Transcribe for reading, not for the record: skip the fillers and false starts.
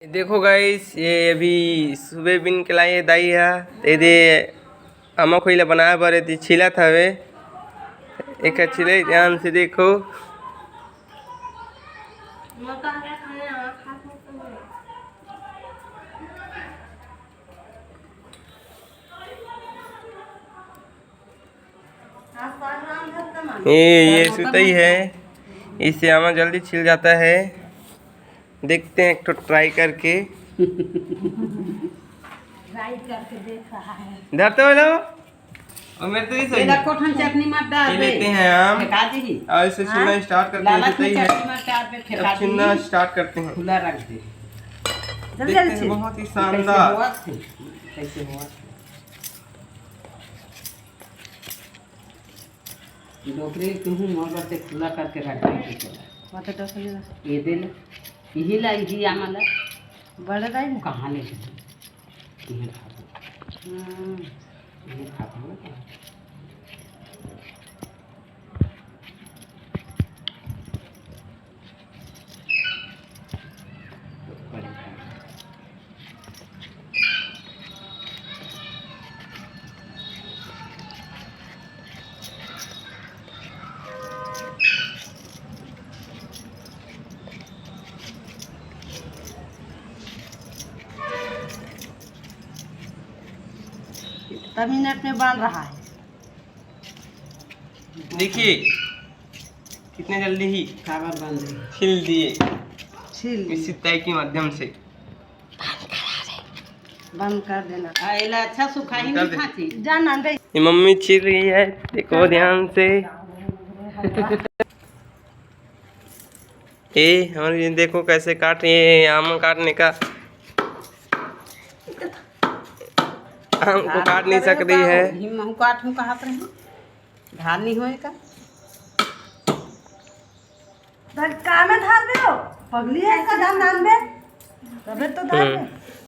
देखो गाइस, ये अभी सुबह बिन के लाए दाई है ते दे आमा खोइला बनाया बारे ती छिला था वे एक छिले ध्यान से देखो। ये सुतई है, इससे आमा जल्दी छिल जाता है। देखते हैं एक तो ट्राई करके देख रहा है। धरते हो लो और मेरे तो ही सही है। कोठन चटनी मत डाल दे। लेते हैं आम फेंका दी और इसे छीलना स्टार्ट करते हैं। लालच में सुतई है, चटनी मत डाल दे, फेंका अब दी। छीलना स्टार्ट करते हैं। खुला रख दे। देखते हैं, बहुत ही शानदार। कैसे हुआ डोकरी तुम मोटर से खुला करके रख दे। ये दे ले, यही लाई जी आमला बड़ा दाई कहाँ ले गए? ये खा दो कितना मिनट में बन रहा है? देखिए कितने जल्दी ही कागज बन रही छिल दिए छिल इसी तय के माध्यम से। बंद कर देना। आइला अच्छा सूखा ही कर नहीं दे। खाती जाना दे। ये मम्मी छिल रही है, देखो ध्यान से। ये हमारी देखो कैसे काट रही है। आम काटने का आम को काट नहीं सक रही है। हिम काटूं का हाथ रही धार नहीं होएगा। का में धार दे पगली है इसका ध्यान दे तबे तो धार दे।